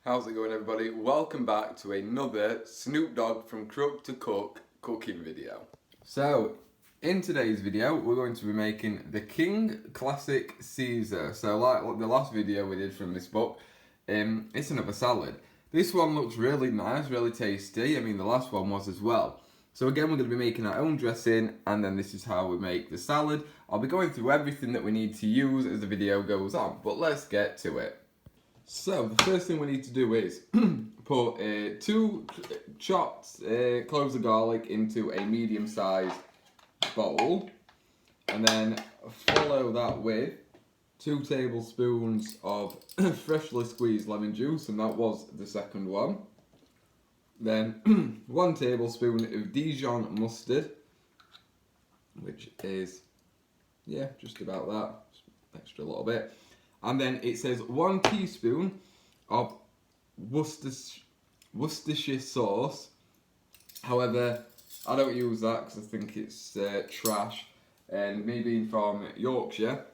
How's it going, everybody? Welcome back to another Snoop Dogg from Crook to Cook cooking video. So, in today's video, we're going to be making the King Classic Caesar. So, like the last video we did from this book, it's another salad. This one looks really nice, really tasty. I mean, the last one was as well. So again, we're going to be making our own dressing, and then this is how we make the salad. I'll be going through everything that we need to use as the video goes on, but let's get to it. So, the first thing we need to do is put 2 chopped cloves of garlic into a medium-sized bowl, and then follow that with 2 tablespoons of freshly squeezed lemon juice, and that was the second one. Then 1 tablespoon of Dijon mustard, which is, just about that, just extra little bit. And then it says 1 teaspoon of Worcestershire sauce. However, I don't use that because I think it's trash. And me being from Yorkshire,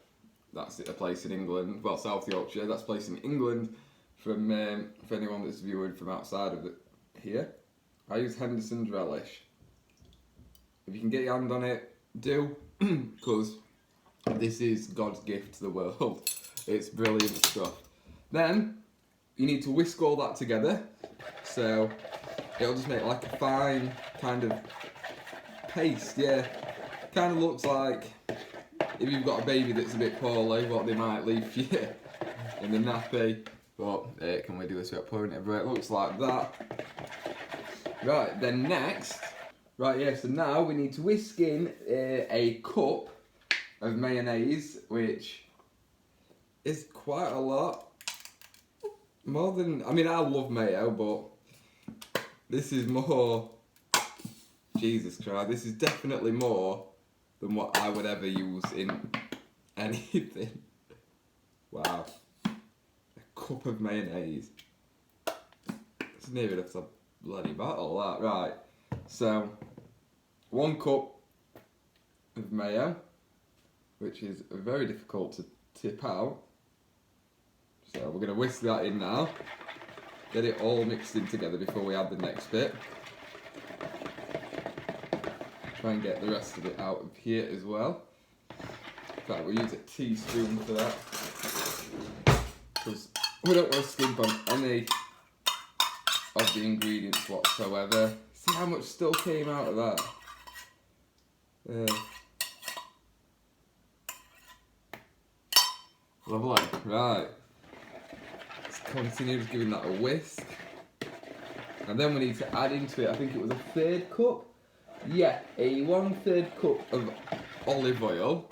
that's a place in England, well, South Yorkshire, that's a place in England from for anyone that's viewing from outside of here. I use Henderson's relish. If you can get your hand on it, do, because this is God's gift to the world. It's brilliant stuff. Then you need to whisk all that together, so it'll just make like a fine kind of paste. Kind of looks like if you've got a baby that's a bit poorly, what they might leave for you in the nappy. But can we do this without pouring it everywhere? It looks like that. Right, then next, so now we need to whisk in a cup of mayonnaise, which is quite a lot. More than, I mean, I love mayo, but this is more, Jesus Christ, this is definitely more than what I would ever use in anything. Wow. A cup of mayonnaise. It's near enough to a bloody bottle, that. Right. So, 1 cup of mayo, which is very difficult to tip out. So we're going to whisk that in now, get it all mixed in together before we add the next bit. Try and get the rest of it out of here as well. In fact, we'll use a teaspoon for that, because we don't want to skimp on any of the ingredients whatsoever. See how much still came out of that. Lovely. Right. Continue just giving that a whisk, and then we need to add into it, I think it was a 1/3 cup, a 1/3 cup of olive oil,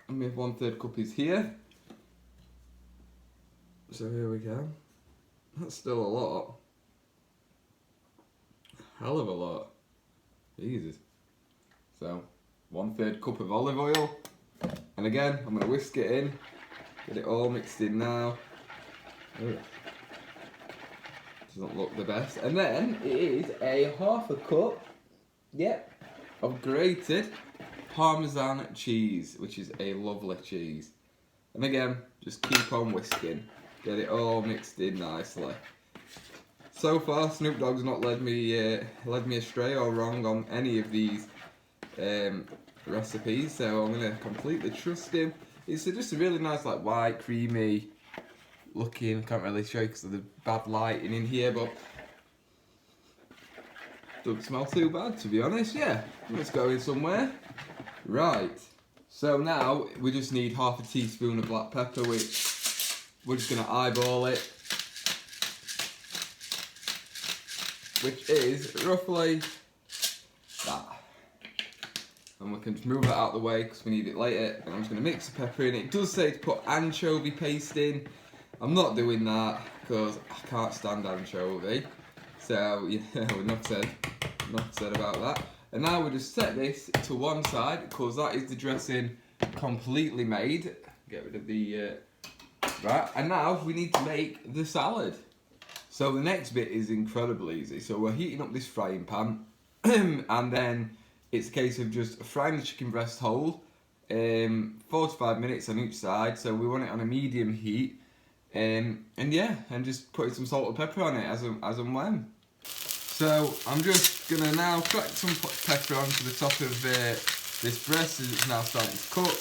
and my 1/3 cup is here, so here we go. That's still a lot, hell of a lot, Jesus. So 1/3 cup of olive oil, and again I'm going to whisk it in, get it all mixed in now. Ugh. Doesn't look the best. And then it is a 1/2 cup, of grated Parmesan cheese, which is a lovely cheese. And again, just keep on whisking, get it all mixed in nicely. So far, Snoop Dogg's not led me astray or wrong on any of these recipes, so I'm gonna completely trust him. It's just a really nice, like, white, creamy looking. Can't really show you because of the bad lighting in here, but doesn't smell too bad, to be honest. Let's go in somewhere. Right, so now we just need 1/2 teaspoon of black pepper, which we're just going to eyeball it, which is roughly that. And we can just move it out of the way because we need it later. And I'm just going to mix the pepper in. It does say to put anchovy paste in. I'm not doing that because I can't stand anchovy. So, enough said about that. And now we just set this to one side because that is the dressing completely made. Get rid of the... right, and now we need to make the salad. So the next bit is incredibly easy. So we're heating up this frying pan and then it's a case of just frying the chicken breast whole, 4 to 5 minutes on each side. So we want it on a medium heat. And yeah, and just putting some salt and pepper on it as and when. So I'm just gonna now crack some pepper onto the top of this breast as it's now starting to cook.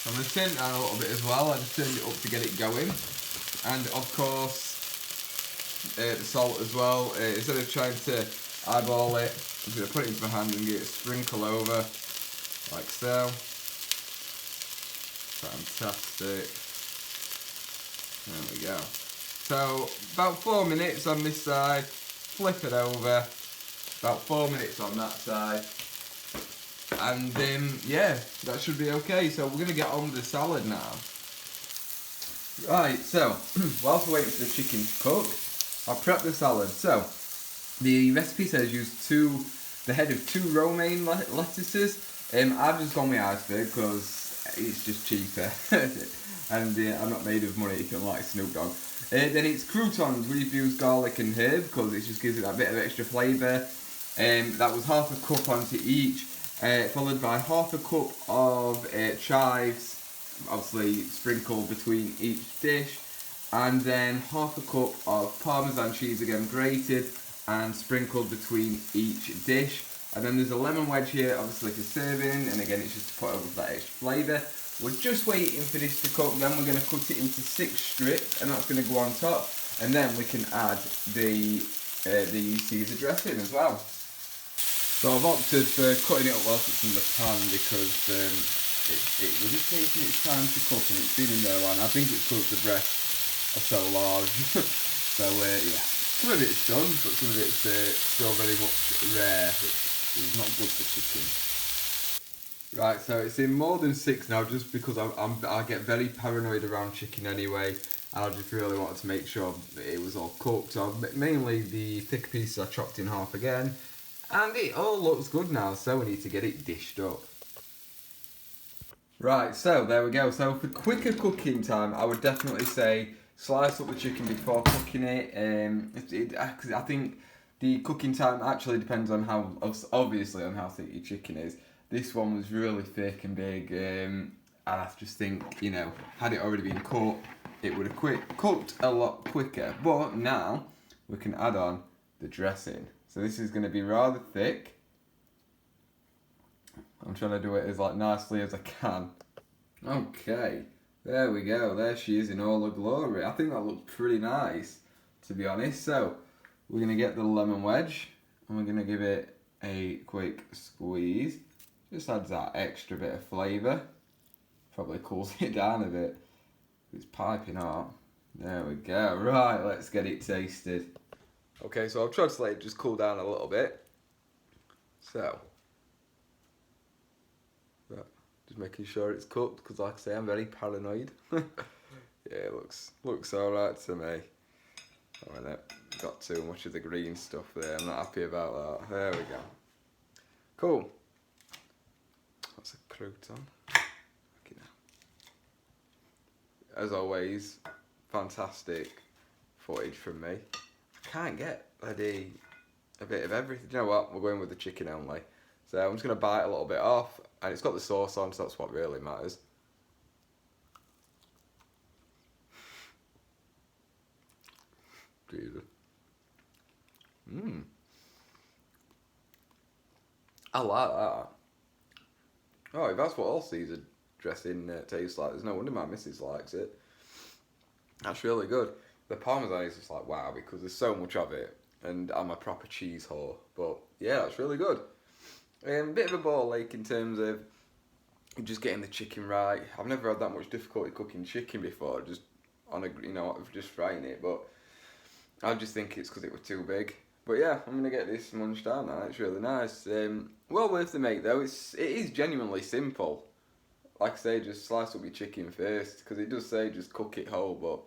I'm gonna turn it down a little bit as well. I just turned it up to get it going, and of course the salt as well. Instead of trying to eyeball it, I'm gonna put it into my hand and get it sprinkle over like so. Fantastic. There we go. So about 4 minutes on this side, flip it over, about 4 minutes on that side, and yeah, that should be okay. So we're going to get on with the salad now. Right, so whilst we're waiting for the chicken to cook, I'll prep the salad. So the recipe says use the head of 2 romaine lettuces. I've just gone with iceberg because it's just cheaper. And I'm not made of money, like Snoop Doggs. Then it's croutons. We've used garlic and herb because it just gives it that bit of extra flavour. That was half a cup onto each, followed by half a cup of chives, obviously sprinkled between each dish, and then half a cup of Parmesan cheese, again grated and sprinkled between each dish. And then there's a lemon wedge here, obviously for serving, and again it's just to put over that extra flavour. We're just waiting for this to cook, then we're going to cut it into 6 strips, and that's going to go on top, and then we can add the Caesar dressing as well. So I've opted for cutting it up whilst it's in the pan because it was just taking its time to cook, and it's been in there a while. I think it's because the breasts are so large. So yeah, some of it's done, but some of it's still very much rare, which is not good for chicken. Right, so it's in more than 6 now, just because I get very paranoid around chicken anyway, and I just really wanted to make sure that it was all cooked. So mainly the thick pieces I chopped in half again, and it all looks good now, so we need to get it dished up. Right, so there we go. So for quicker cooking time, I would definitely say slice up the chicken before cooking it. I think the cooking time actually depends on obviously on how thick your chicken is. This one was really thick and big, and I just think, you know, had it already been cooked, it would have cooked a lot quicker. But now we can add on the dressing. So this is going to be rather thick. I'm trying to do it as nicely as I can. Okay, there we go. There she is in all her glory. I think that looks pretty nice, to be honest. So we're going to get the lemon wedge, and we're going to give it a quick squeeze. Just adds that extra bit of flavour. Probably cools it down a bit. It's piping hot. There we go. Right, let's get it tasted. Okay, so I'll try to let it just cool down a little bit. So, just making sure it's cooked, because like I say, I'm very paranoid. Yeah, it looks alright to me. Oh, and it got too much of the green stuff there. I'm not happy about that. There we go. Cool. That's a crouton. Okay, now. As always, fantastic footage from me. I can't get a bit of everything. You know what? We're going with the chicken only. So I'm just going to bite a little bit off, and it's got the sauce on, so that's what really matters. Jesus. I like that. Oh, if that's what all Caesar dressing tastes like, there's no wonder my missus likes it. That's really good. The Parmesan is just like, wow, because there's so much of it, and I'm a proper cheese whore. But yeah, that's really good. Bit of a ball ache in terms of just getting the chicken right. I've never had that much difficulty cooking chicken before, just just frying it. But I just think it's because it was too big. But yeah, I'm gonna get this munched down now. It's really nice. Well worth the make though. It is genuinely simple. Like I say, just slice up your chicken first, because it does say just cook it whole, but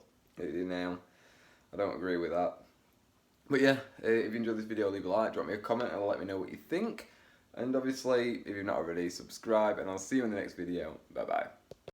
I don't agree with that. But yeah, if you enjoyed this video, leave a like, drop me a comment, and let me know what you think. And obviously, if you're not already, subscribe, and I'll see you in the next video. Bye bye.